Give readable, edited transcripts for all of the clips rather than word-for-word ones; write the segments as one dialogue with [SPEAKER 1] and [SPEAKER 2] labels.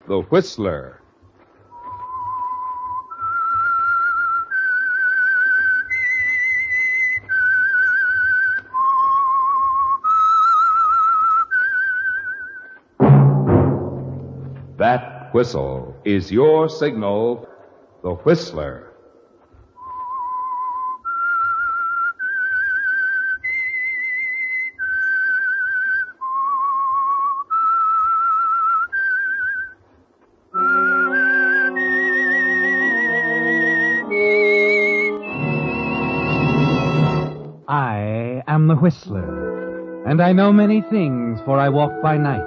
[SPEAKER 1] The Whistler. That whistle is your signal, the Whistler.
[SPEAKER 2] I am the Whistler, and I know many things, for I walk by night.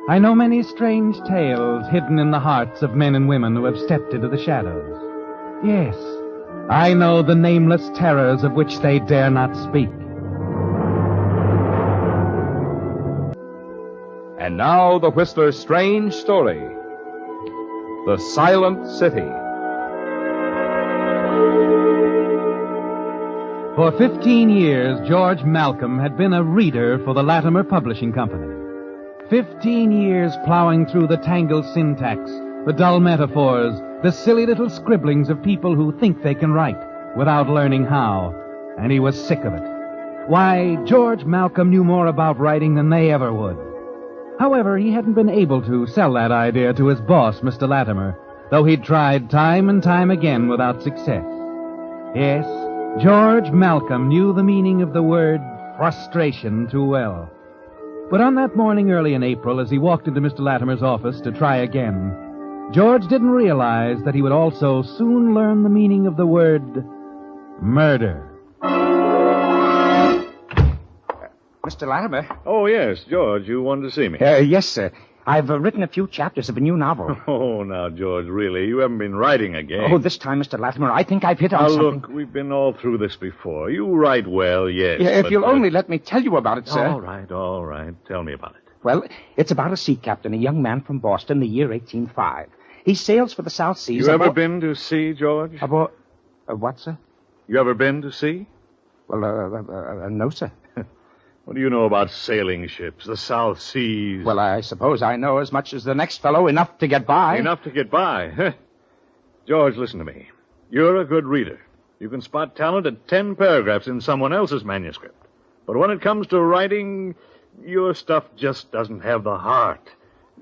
[SPEAKER 2] I know many strange tales hidden in the hearts of men and women who have stepped into the shadows. Yes, I know the nameless terrors of which they dare not speak.
[SPEAKER 1] And now the Whistler's strange story. The Silent City.
[SPEAKER 2] For 15 years, George Malcolm had been a reader for the Latimer Publishing Company. 15 years plowing through the tangled syntax, the dull metaphors, the silly little scribblings of people who think they can write without learning how, and he was sick of it. Why, George Malcolm knew more about writing than they ever would. However, he hadn't been able to sell that idea to his boss, Mr. Latimer, though he'd tried time and time again without success. Yes, George Malcolm knew the meaning of the word frustration too well. But on that morning early in April, as he walked into Mr. Latimer's office to try again, George didn't realize that he would also soon learn the meaning of the word murder.
[SPEAKER 3] Mr. Latimer?
[SPEAKER 4] Oh, yes, George, you wanted to see me.
[SPEAKER 3] Yes, sir. I've written a few chapters of a new novel.
[SPEAKER 4] Oh, now, George, really, you haven't been writing again.
[SPEAKER 3] Oh, this time, Mr. Latimer, I think I've hit on something.
[SPEAKER 4] Look, we've been all through this before. You write well, yes.
[SPEAKER 3] Yeah, if you'll only let me tell you about it, sir.
[SPEAKER 4] All right. Tell me about it.
[SPEAKER 3] Well, it's about a sea captain, a young man from Boston, the year 1805. He sails for the South Seas.
[SPEAKER 4] You ever been to sea, George?
[SPEAKER 3] What, sir?
[SPEAKER 4] You ever been to sea?
[SPEAKER 3] Well, no, sir.
[SPEAKER 4] What do you know about sailing ships, the South Seas?
[SPEAKER 3] Well, I suppose I know as much as the next fellow, enough to get by.
[SPEAKER 4] Enough to get by? George, listen to me. You're a good reader. You can spot talent at 10 paragraphs in someone else's manuscript. But when it comes to writing, your stuff just doesn't have the heart.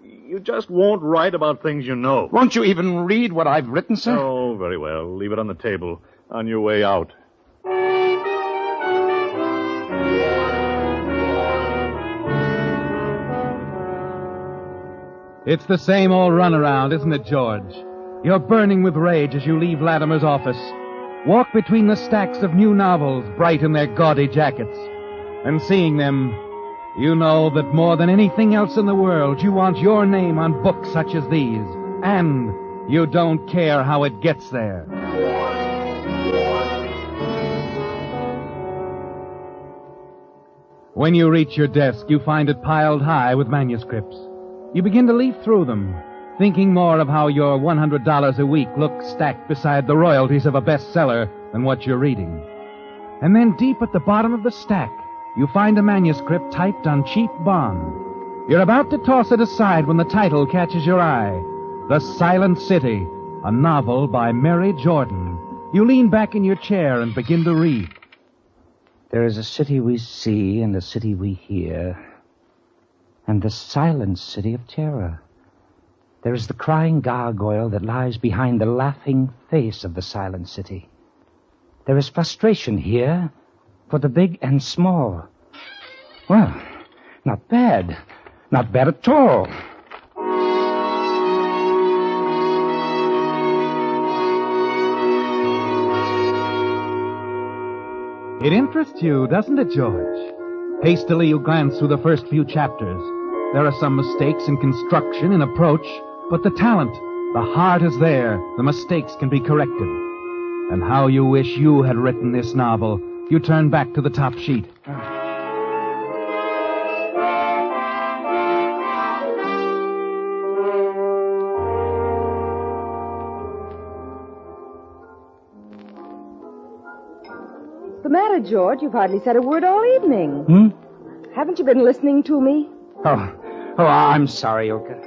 [SPEAKER 4] You just won't write about things you know.
[SPEAKER 3] Won't you even read what I've written, sir?
[SPEAKER 4] Oh, very well. Leave it on the table on your way out.
[SPEAKER 2] It's the same old runaround, isn't it, George? You're burning with rage as you leave Latimer's office. Walk between the stacks of new novels, bright in their gaudy jackets. And seeing them, you know that more than anything else in the world, you want your name on books such as these. And you don't care how it gets there. When you reach your desk, you find it piled high with manuscripts. You begin to leaf through them, thinking more of how your $100 a week looks stacked beside the royalties of a bestseller than what you're reading. And then deep at the bottom of the stack, you find a manuscript typed on cheap bond. You're about to toss it aside when the title catches your eye. The Silent City, a novel by Mary Jordan. You lean back in your chair and begin to read.
[SPEAKER 3] There is a city we see and a city we hear, and the silent city of terror. There is the crying gargoyle that lies behind the laughing face of the silent city. There is frustration here for the big and small. Well, not bad. Not bad at all.
[SPEAKER 2] It interests you, doesn't it, George? Hastily you glance through the first few chapters. There are some mistakes in construction, in approach, but the talent, the heart is there. The mistakes can be corrected. And how you wish you had written this novel. You turn back to the top sheet.
[SPEAKER 5] What's the matter, George? You've hardly said a word all evening. Haven't you been listening to me?
[SPEAKER 3] Oh, I'm sorry, Ilka.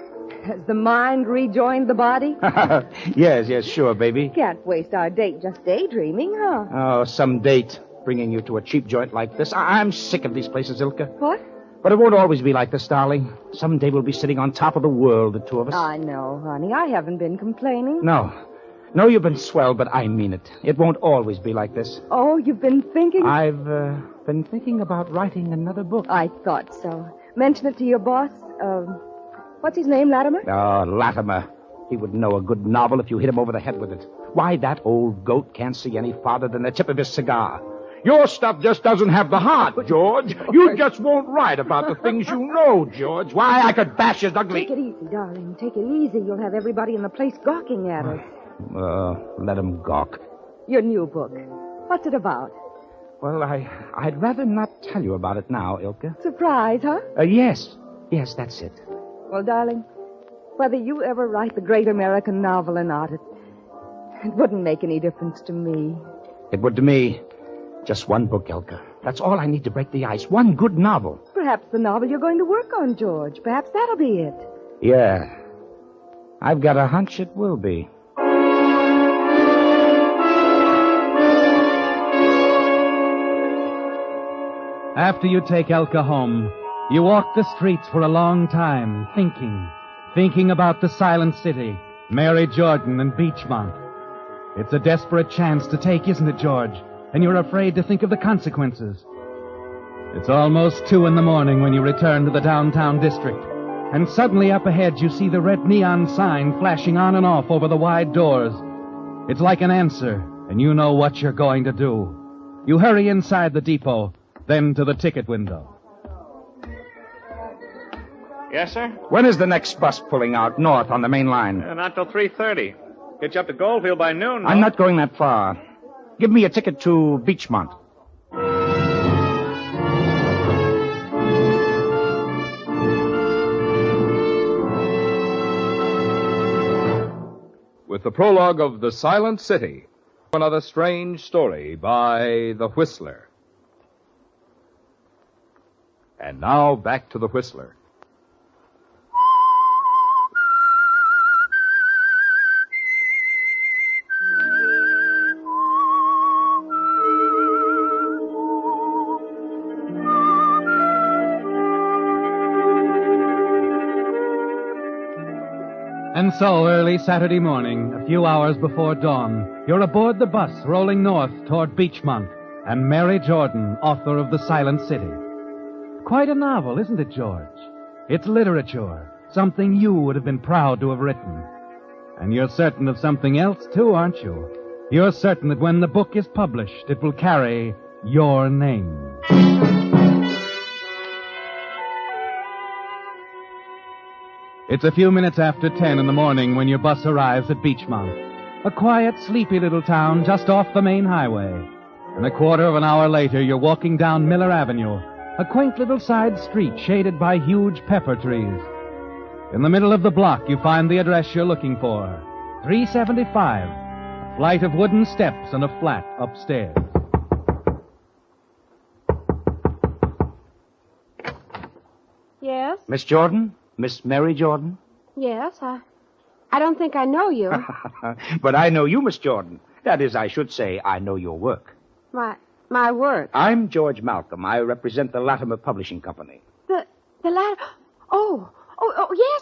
[SPEAKER 5] Has the mind rejoined the body?
[SPEAKER 3] Yes, sure, baby.
[SPEAKER 5] Can't waste our date just daydreaming, huh?
[SPEAKER 3] Oh, some date bringing you to a cheap joint like this. I'm sick of these places, Ilka.
[SPEAKER 5] What?
[SPEAKER 3] But it won't always be like this, darling. Someday we'll be sitting on top of the world, the two of us.
[SPEAKER 5] I know, honey. I haven't been complaining.
[SPEAKER 3] No, you've been swell, but I mean it. It won't always be like this.
[SPEAKER 5] Oh, you've been thinking?
[SPEAKER 3] I've been thinking about writing another book.
[SPEAKER 5] I thought so. Mention it to your boss. What's his name, Latimer?
[SPEAKER 3] Oh, Latimer. He would know a good novel if you hit him over the head with it. Why, that old goat can't see any farther than the tip of his cigar. Your stuff just doesn't have the heart, George. You just won't write about the things you know, George. Why, I could bash his ugly...
[SPEAKER 5] Take it easy, darling. Take it easy. You'll have everybody in the place gawking at us.
[SPEAKER 3] Let him gawk.
[SPEAKER 5] Your new book. What's it about?
[SPEAKER 3] Well, I'd rather not tell you about it now, Ilka.
[SPEAKER 5] Surprise, huh?
[SPEAKER 3] Yes, that's it.
[SPEAKER 5] Well, darling, whether you ever write the great American novel or not, it wouldn't make any difference to me.
[SPEAKER 3] It would to me. Just one book, Ilka. That's all I need to break the ice. One good novel.
[SPEAKER 5] Perhaps the novel you're going to work on, George. Perhaps that'll be it.
[SPEAKER 3] Yeah. I've got a hunch it will be.
[SPEAKER 2] After you take Elka home, you walk the streets for a long time, thinking about the silent city, Mary Jordan, and Beachmont. It's a desperate chance to take, isn't it, George? And you're afraid to think of the consequences. It's almost 2 a.m. when you return to the downtown district. And suddenly up ahead you see the red neon sign flashing on and off over the wide doors. It's like an answer, and you know what you're going to do. You hurry inside the depot, then to the ticket window.
[SPEAKER 4] Yes, sir?
[SPEAKER 3] When is the next bus pulling out north on the main line?
[SPEAKER 4] Not till 3:30. Get you up to Goldfield by noon.
[SPEAKER 3] I'm not going that far. Give me a ticket to Beachmont.
[SPEAKER 1] With the prologue of The Silent City, another strange story by The Whistler. And now back to The Whistler.
[SPEAKER 2] And so, early Saturday morning, a few hours before dawn, you're aboard the bus rolling north toward Beachmont and Mary Jordan, author of The Silent City. Quite a novel, isn't it, George? It's literature, something you would have been proud to have written. And you're certain of something else, too, aren't you? You're certain that when the book is published, it will carry your name. It's a few minutes after 10 in the morning when your bus arrives at Beachmont, a quiet, sleepy little town just off the main highway. And a quarter of an hour later, you're walking down Miller Avenue, a quaint little side street shaded by huge pepper trees. In the middle of the block, you find the address you're looking for, 375, a flight of wooden steps and a flat upstairs.
[SPEAKER 6] Yes?
[SPEAKER 3] Miss Jordan? Miss Mary Jordan?
[SPEAKER 6] Yes, I don't think I know you.
[SPEAKER 3] But I know you, Miss Jordan. That is, I should say, I know your work.
[SPEAKER 6] My work.
[SPEAKER 3] I'm George Malcolm. I represent the Latimer Publishing Company.
[SPEAKER 6] The lad... Oh,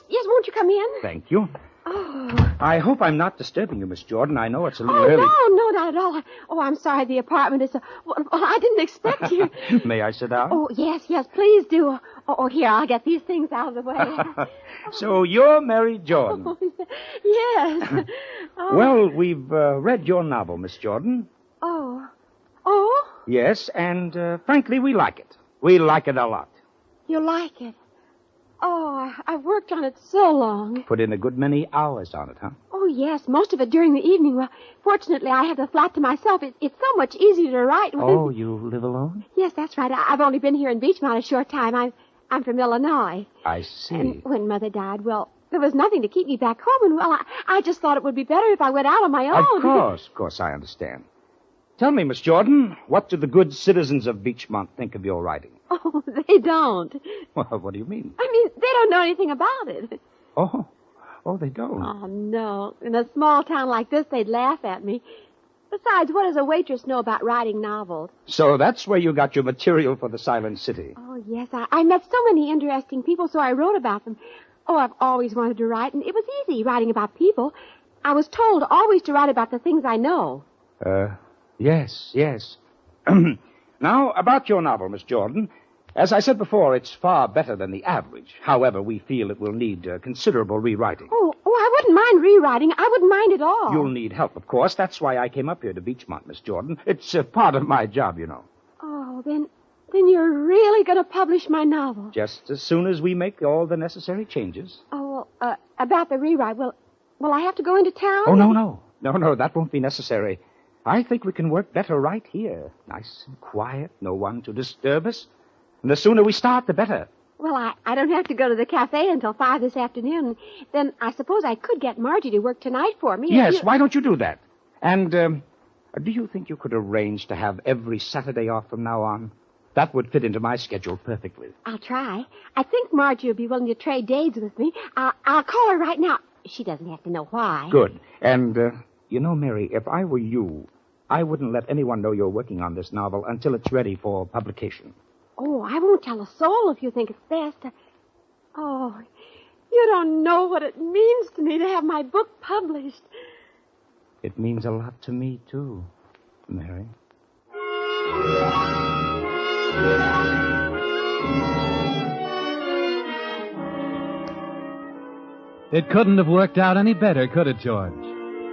[SPEAKER 6] yes, won't you come in?
[SPEAKER 3] Thank you.
[SPEAKER 6] Oh.
[SPEAKER 3] I hope I'm not disturbing you, Miss Jordan. I know it's a little
[SPEAKER 6] Oh,
[SPEAKER 3] early.
[SPEAKER 6] no, not at all. I'm sorry the apartment is... Well, I didn't expect you.
[SPEAKER 3] May I sit down?
[SPEAKER 6] Oh, yes, please do. Oh, here, I'll get these things out of the way.
[SPEAKER 3] So you're Mary Jordan.
[SPEAKER 6] Oh, yes. Oh.
[SPEAKER 3] Well, we've read your novel, Miss Jordan.
[SPEAKER 6] Oh?
[SPEAKER 3] Yes, and frankly, we like it. We like it a lot.
[SPEAKER 6] You like it? Oh, I've worked on it so long.
[SPEAKER 3] Put in a good many hours on it, huh?
[SPEAKER 6] Oh, yes, most of it during the evening. Well, fortunately, I have the flat to myself. It's so much easier to write when...
[SPEAKER 3] Oh, you live alone?
[SPEAKER 6] Yes, that's right. I've only been here in Beachmont a short time. I'm from Illinois.
[SPEAKER 3] I see.
[SPEAKER 6] And when Mother died, well, there was nothing to keep me back home, and, well, I just thought it would be better if I went out on my own.
[SPEAKER 3] Of course, I understand. Tell me, Miss Jordan, what do the good citizens of Beachmont think of your writing?
[SPEAKER 6] Oh, they don't.
[SPEAKER 3] Well, what do you mean?
[SPEAKER 6] I mean, they don't know anything about it.
[SPEAKER 3] Oh, Oh, they don't?
[SPEAKER 6] Oh, no. In a small town like this, they'd laugh at me. Besides, what does a waitress know about writing novels?
[SPEAKER 3] So that's where you got your material for the Silent City.
[SPEAKER 6] Oh, yes. I met so many interesting people, so I wrote about them. Oh, I've always wanted to write, and it was easy writing about people. I was told always to write about the things I know.
[SPEAKER 3] Yes. Now, about your novel, Miss Jordan. As I said before, it's far better than the average. However, we feel it will need considerable rewriting.
[SPEAKER 6] Oh, I wouldn't mind rewriting. I wouldn't mind at all.
[SPEAKER 3] You'll need help, of course. That's why I came up here to Beachmont, Miss Jordan. It's part of my job, you know.
[SPEAKER 6] Oh, then you're really going to publish my novel?
[SPEAKER 3] Just as soon as we make all the necessary changes.
[SPEAKER 6] Oh, about the rewrite, will I have to go into town?
[SPEAKER 3] Oh, no. No, that won't be necessary. I think we can work better right here. Nice and quiet, no one to disturb us. And the sooner we start, the better.
[SPEAKER 6] Well, I don't have to go to the cafe until 5 this afternoon. Then I suppose I could get Margie to work tonight for me.
[SPEAKER 3] Yes, why don't you do that? And, do you think you could arrange to have every Saturday off from now on? That would fit into my schedule perfectly.
[SPEAKER 6] I'll try. I think Margie will be willing to trade days with me. I'll call her right now. She doesn't have to know why.
[SPEAKER 3] Good. And, you know, Mary, if I were you, I wouldn't let anyone know you're working on this novel until it's ready for publication.
[SPEAKER 6] Oh, I won't tell a soul if you think it's best. Oh, you don't know what it means to me to have my book published.
[SPEAKER 3] It means a lot to me, too, Mary.
[SPEAKER 2] It couldn't have worked out any better, could it, George?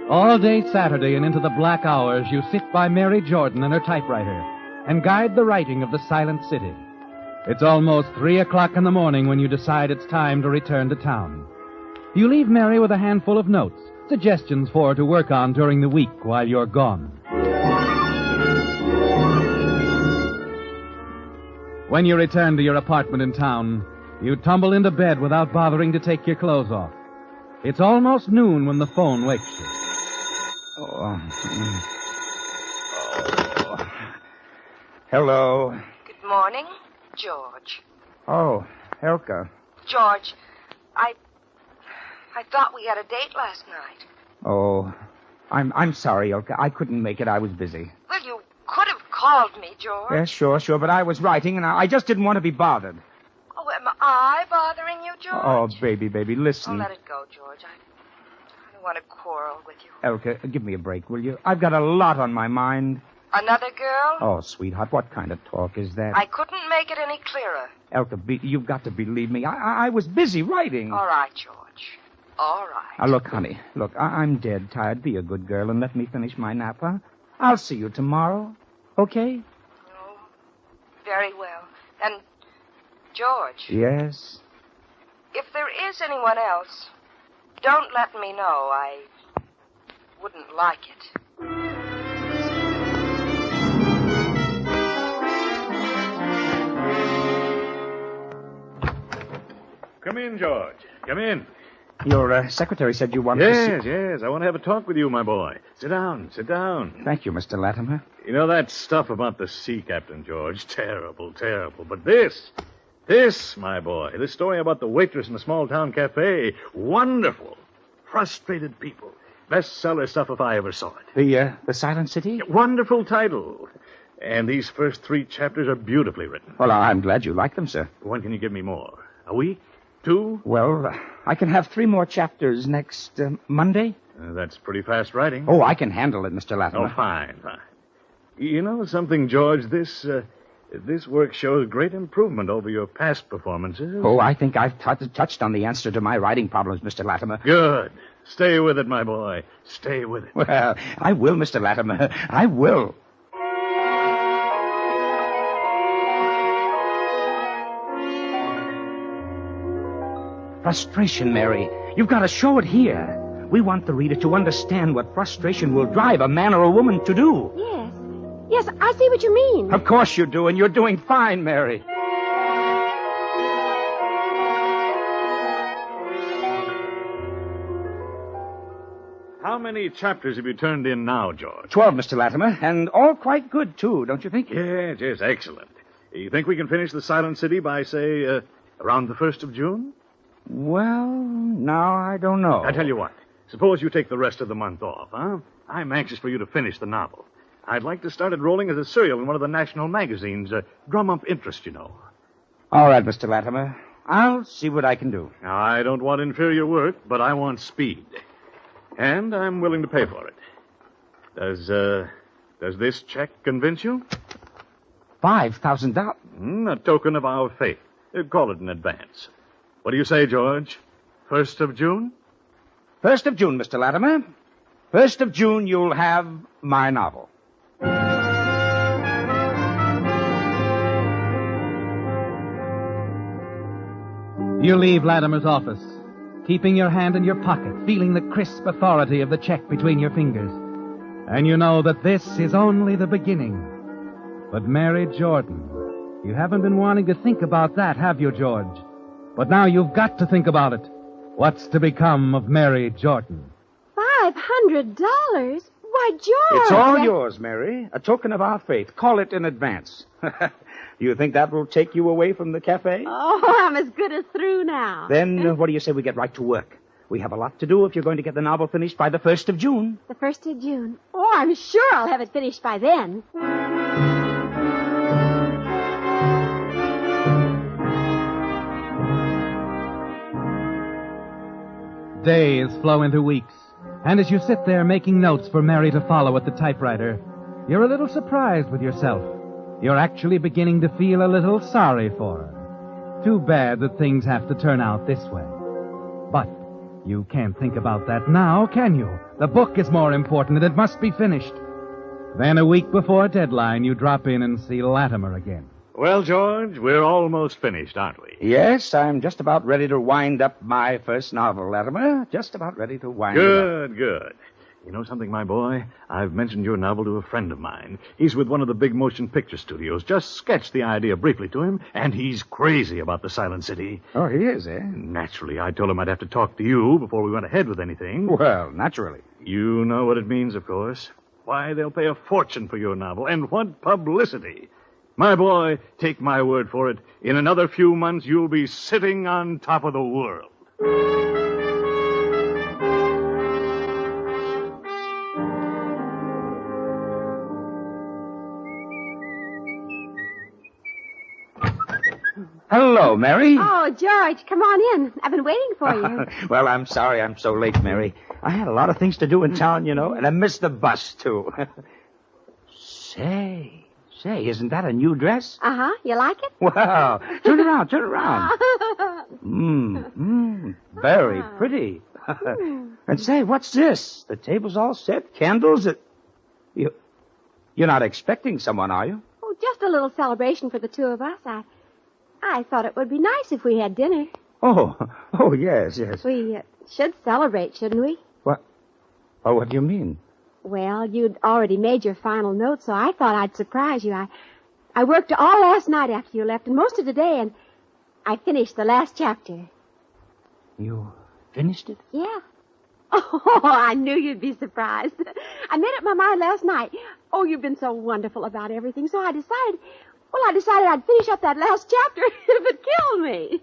[SPEAKER 2] All day Saturday and into the black hours, you sit by Mary Jordan and her typewriter and guide the writing of the Silent City. It's almost 3 o'clock in the morning when you decide it's time to return to town. You leave Mary with a handful of notes, suggestions for her to work on during the week while you're gone. When you return to your apartment in town, you tumble into bed without bothering to take your clothes off. It's almost noon when the phone wakes you.
[SPEAKER 3] Hello.
[SPEAKER 7] Good morning, George.
[SPEAKER 3] Oh, Elka.
[SPEAKER 7] George, I thought we had a date last night.
[SPEAKER 3] Oh, I'm sorry, Elka. I couldn't make it. I was busy.
[SPEAKER 7] Well, you could have called me, George.
[SPEAKER 3] Yes, sure, but I was writing, and I just didn't want to be bothered.
[SPEAKER 7] Oh, am I bothering you, George?
[SPEAKER 3] Oh, baby, listen.
[SPEAKER 7] Oh, let it go, George. I don't want to quarrel with you.
[SPEAKER 3] Elka, give me a break, will you? I've got a lot on my mind.
[SPEAKER 7] Another girl?
[SPEAKER 3] Oh, sweetheart, what kind of talk is that?
[SPEAKER 7] I couldn't make it any clearer.
[SPEAKER 3] Elka, you've got to believe me. I was busy writing.
[SPEAKER 7] All right, George. All right.
[SPEAKER 3] Now, look, honey. Look, I'm dead tired. Be a good girl and let me finish my nap, huh? I'll see you tomorrow. Okay?
[SPEAKER 7] Oh, very well. And, George.
[SPEAKER 3] Yes?
[SPEAKER 7] If there is anyone else, don't let me know. I wouldn't like it.
[SPEAKER 4] Come in, George. Come in.
[SPEAKER 3] Your secretary said you wanted to see...
[SPEAKER 4] Yes. I want to have a talk with you, my boy. Sit down.
[SPEAKER 3] Thank you, Mr. Latimer.
[SPEAKER 4] You know that stuff about the sea captain, George? Terrible. But this, my boy, this story about the waitress in the small-town cafe, wonderful. Frustrated people. Bestseller stuff if I ever saw it.
[SPEAKER 3] The Silent City?
[SPEAKER 4] Wonderful title. And these first 3 chapters are beautifully written.
[SPEAKER 3] Well, I'm glad you like them, sir.
[SPEAKER 4] When can you give me more? A week? 2?
[SPEAKER 3] Well, I can have 3 more chapters next Monday.
[SPEAKER 4] That's pretty fast writing.
[SPEAKER 3] Oh, I can handle it, Mr. Latimer.
[SPEAKER 4] Oh, fine. You know something, George? This work shows great improvement over your past performances.
[SPEAKER 3] Oh, I think I've touched on the answer to my writing problems, Mr. Latimer.
[SPEAKER 4] Good. Stay with it, my boy. Stay with it.
[SPEAKER 3] Well, I will, Mr. Latimer. I will. Frustration, Mary. You've got to show it here. We want the reader to understand what frustration will drive a man or a woman to do.
[SPEAKER 6] Yes, I see what you mean.
[SPEAKER 3] Of course you do, and you're doing fine, Mary.
[SPEAKER 4] How many chapters have you turned in now, George?
[SPEAKER 3] 12, Mr. Latimer, and all quite good, too, don't you think?
[SPEAKER 4] Yes, excellent. You think we can finish the Silent City by, say, around the 1st of June?
[SPEAKER 3] Well, now I don't know.
[SPEAKER 4] I tell you what. Suppose you take the rest of the month off, huh? I'm anxious for you to finish the novel. I'd like to start it rolling as a serial in one of the national magazines. Drum up interest, you know.
[SPEAKER 3] All right, Mr. Latimer. I'll see what I can do.
[SPEAKER 4] Now, I don't want inferior work, but I want speed. And I'm willing to pay for it. Does this check convince you?
[SPEAKER 3] $5,000.
[SPEAKER 4] A token of our faith. Call it in advance. What do you say, George? 1st of June?
[SPEAKER 3] 1st of June, Mr. Latimer. 1st of June, you'll have my novel.
[SPEAKER 2] You leave Latimer's office, keeping your hand in your pocket, feeling the crisp authority of the check between your fingers. And you know that this is only the beginning. But Mary Jordan, you haven't been wanting to think about that, have you, George? But now you've got to think about it. What's to become of Mary Jordan?
[SPEAKER 6] $500? Why, George!
[SPEAKER 3] It's all yours, Mary. A token of our faith. Call it in advance. You think that will take you away from the cafe?
[SPEAKER 6] Oh, I'm as good as through now.
[SPEAKER 3] Then what do you say we get right to work? We have a lot to do if you're going to get the novel finished by the 1st of June.
[SPEAKER 6] The 1st of June? Oh, I'm sure I'll have it finished by then.
[SPEAKER 2] Days flow into weeks, and as you sit there making notes for Mary to follow at the typewriter, you're a little surprised with yourself. You're actually beginning to feel a little sorry for her. Too bad that things have to turn out this way. But you can't think about that now, can you? The book is more important, and it must be finished. Then a week before deadline, you drop in and see Latimer again.
[SPEAKER 4] Well, George, we're almost finished, aren't we?
[SPEAKER 3] Yes, I'm just about ready to wind up my first novel, Latimer. Just about ready to wind it up.
[SPEAKER 4] Good. You know something, my boy? I've mentioned your novel to a friend of mine. He's with one of the big motion picture studios. Just sketched the idea briefly to him, and he's crazy about the Silent City.
[SPEAKER 3] Oh, he is, eh?
[SPEAKER 4] Naturally, I told him I'd have to talk to you before we went ahead with anything.
[SPEAKER 3] Well, naturally.
[SPEAKER 4] You know what it means, of course. Why, they'll pay a fortune for your novel, and what publicity. My boy, take my word for it. In another few months, you'll be sitting on top of the world.
[SPEAKER 3] Hello, Mary.
[SPEAKER 6] Oh, George, come on in. I've been waiting for you.
[SPEAKER 3] Well, I'm sorry I'm so late, Mary. I had a lot of things to do in town, you know, and I missed the bus, too. Say, isn't that a new dress?
[SPEAKER 6] Uh-huh. You like it?
[SPEAKER 3] Wow. Turn around. Very pretty. And say, what's this? The table's all set, candles. You're not expecting someone, are you?
[SPEAKER 6] Oh, just a little celebration for the two of us. I thought it would be nice if we had dinner.
[SPEAKER 3] Oh, yes.
[SPEAKER 6] We should celebrate, shouldn't we?
[SPEAKER 3] What? Oh, what do you mean?
[SPEAKER 6] Well, you'd already made your final note, so I thought I'd surprise you. I worked all last night after you left, and most of the day, and I finished the last chapter.
[SPEAKER 3] You finished it?
[SPEAKER 6] Yeah. Oh, I knew you'd be surprised. I made up my mind last night. Oh, you've been so wonderful about everything, so I decided I'd finish up that last chapter if it killed me.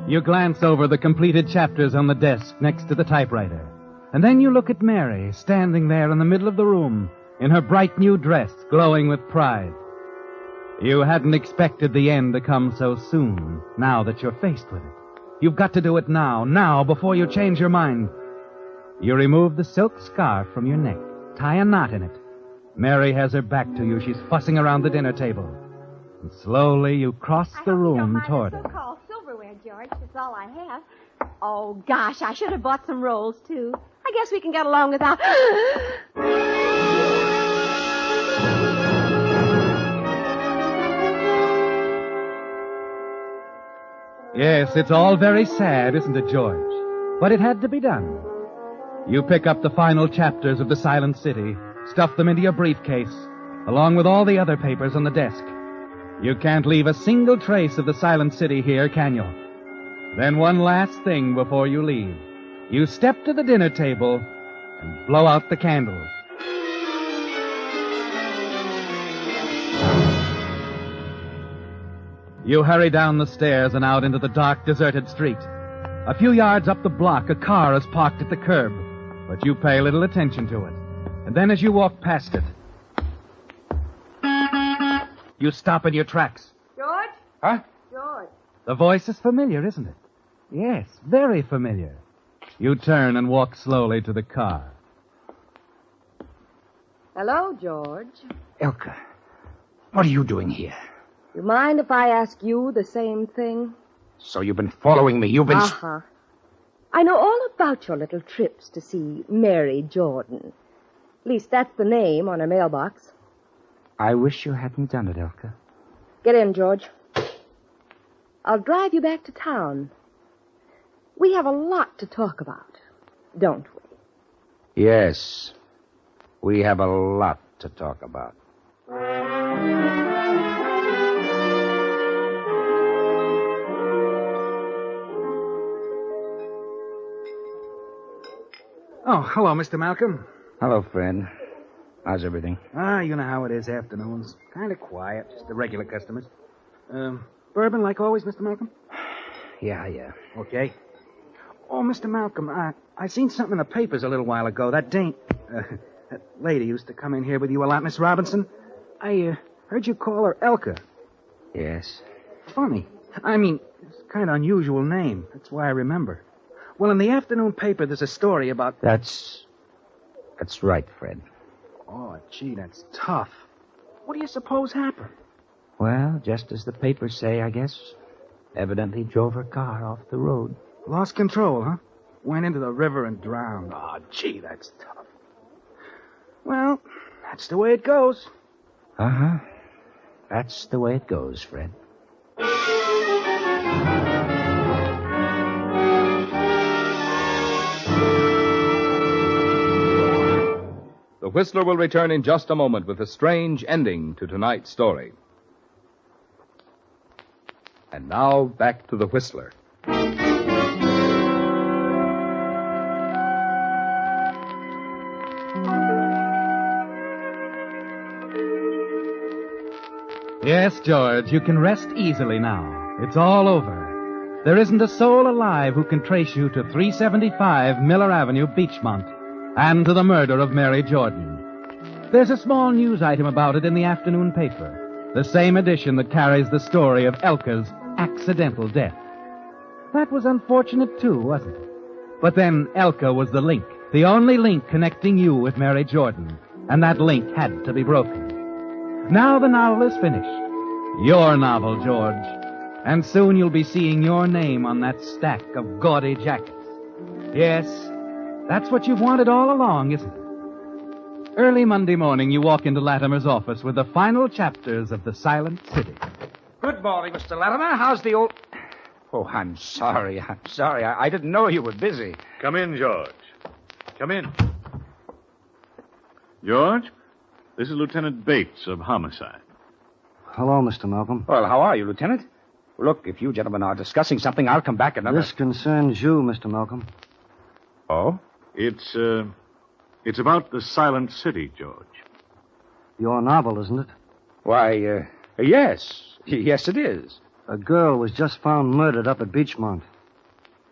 [SPEAKER 2] You glance over the completed chapters on the desk next to the typewriter. And then you look at Mary, standing there in the middle of the room, in her bright new dress, glowing with pride. You hadn't expected the end to come so soon, now that you're faced with it. You've got to do it now, before you change your mind. You remove the silk scarf from your neck, tie a knot in it. Mary has her back to you. She's fussing around the dinner table. And slowly you cross the room toward her.
[SPEAKER 6] So-called silverware, George. That's all I have. Oh, gosh, I should have bought some rolls, too. I guess we can get along without...
[SPEAKER 2] Yes, it's all very sad, isn't it, George? But it had to be done. You pick up the final chapters of The Silent City, stuff them into your briefcase, along with all the other papers on the desk. You can't leave a single trace of The Silent City here, can you? Then one last thing before you leave. You step to the dinner table and blow out the candles. You hurry down the stairs and out into the dark, deserted street. A few yards up the block, a car is parked at the curb, but you pay little attention to it. And then as you walk past it, you stop in your tracks.
[SPEAKER 5] George?
[SPEAKER 2] Huh?
[SPEAKER 5] George.
[SPEAKER 2] The voice is familiar, isn't it? Yes, very familiar. You turn and walk slowly to the car.
[SPEAKER 5] Hello, George.
[SPEAKER 3] Elka, what are you doing here?
[SPEAKER 5] You mind if I ask you the same thing?
[SPEAKER 3] So you've been following me. You've been...
[SPEAKER 5] Uh-huh. I know all about your little trips to see Mary Jordan. At least that's the name on her mailbox.
[SPEAKER 3] I wish you hadn't done it, Elka.
[SPEAKER 5] Get in, George. I'll drive you back to town. We have a lot to talk about, don't we?
[SPEAKER 3] Yes. We have a lot to talk about.
[SPEAKER 8] Oh, hello, Mr. Malcolm.
[SPEAKER 3] Hello, friend. How's everything?
[SPEAKER 8] You know how it is afternoons. Kind of quiet, just the regular customers. Bourbon like always, Mr. Malcolm?
[SPEAKER 3] Yeah.
[SPEAKER 8] Okay. Oh, Mr. Malcolm, I seen something in the papers a little while ago. That that lady used to come in here with you a lot, Miss Robinson. I heard you call her Elka.
[SPEAKER 3] Yes.
[SPEAKER 8] Funny. I mean, it's a kind of unusual name. That's why I remember. Well, in the afternoon paper, there's a story about...
[SPEAKER 3] That's right, Fred.
[SPEAKER 8] Oh, gee, that's tough. What do you suppose happened?
[SPEAKER 3] Well, just as the papers say, I guess. Evidently drove her car off the road.
[SPEAKER 8] Lost control, huh? Went into the river and drowned. Oh, gee, that's tough. Well, that's the way it goes.
[SPEAKER 3] Uh-huh. That's the way it goes, Fred.
[SPEAKER 1] The Whistler will return in just a moment with a strange ending to tonight's story. And now, back to the Whistler.
[SPEAKER 2] Yes, George, you can rest easily now. It's all over. There isn't a soul alive who can trace you to 375 Miller Avenue, Beachmont, and to the murder of Mary Jordan. There's a small news item about it in the afternoon paper, the same edition that carries the story of Elka's accidental death. That was unfortunate, too, wasn't it? But then Elka was the link, the only link connecting you with Mary Jordan, and that link had to be broken. Now the novel is finished. Your novel, George. And soon you'll be seeing your name on that stack of gaudy jackets. Yes, that's what you've wanted all along, isn't it? Early Monday morning, you walk into Latimer's office with the final chapters of The Silent City.
[SPEAKER 3] Good morning, Mr. Latimer. How's the old... Oh, I'm sorry. I didn't know you were busy.
[SPEAKER 4] Come in, George. Come in. George, this is Lieutenant Bates of Homicide.
[SPEAKER 9] Hello, Mr. Malcolm.
[SPEAKER 3] Well, how are you, Lieutenant? Look, if you gentlemen are discussing something, I'll come back another...
[SPEAKER 9] This concerns you, Mr. Malcolm.
[SPEAKER 3] Oh?
[SPEAKER 4] It's about the Silent City, George.
[SPEAKER 9] Your novel, isn't it?
[SPEAKER 3] Why, yes. Yes, it is.
[SPEAKER 9] A girl was just found murdered up at Beachmont.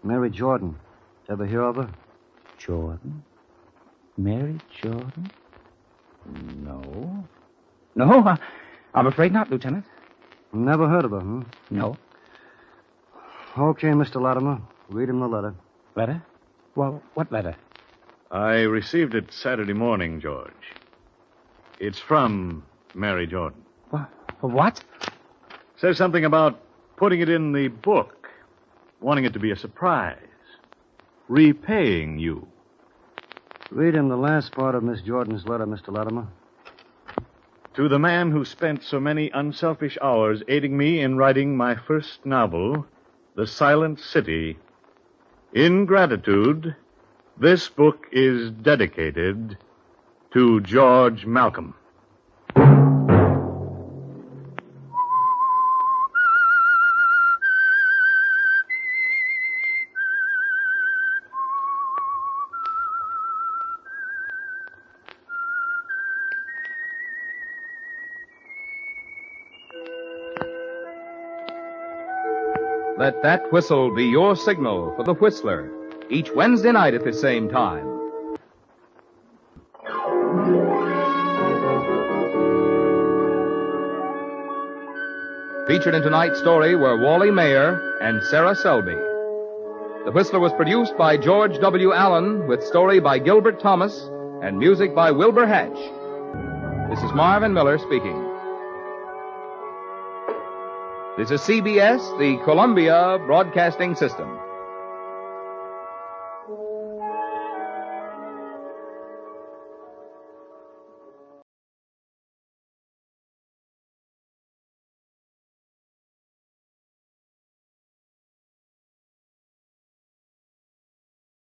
[SPEAKER 9] Mary Jordan. Ever hear of her?
[SPEAKER 3] Jordan? Mary Jordan? No, I'm afraid not, Lieutenant.
[SPEAKER 9] Never heard of her, hmm?
[SPEAKER 3] No.
[SPEAKER 9] Okay, Mr. Latimer. Read him the letter.
[SPEAKER 3] Letter? Well, what letter?
[SPEAKER 4] I received it Saturday morning, George. It's from Mary Jordan.
[SPEAKER 3] What?
[SPEAKER 4] Says something about putting it in the book, wanting it to be a surprise, repaying you.
[SPEAKER 9] Read him the last part of Miss Jordan's letter, Mr. Latimer.
[SPEAKER 4] To the man who spent so many unselfish hours aiding me in writing my first novel, The Silent City, in gratitude, this book is dedicated to George Malcolm.
[SPEAKER 1] Let that whistle be your signal for the Whistler, each Wednesday night at the same time. Featured in tonight's story were Wally Mayer and Sarah Selby. The Whistler was produced by George W. Allen, with story by Gilbert Thomas and music by Wilbur Hatch. This is Marvin Miller speaking. This is CBS, the Columbia Broadcasting System.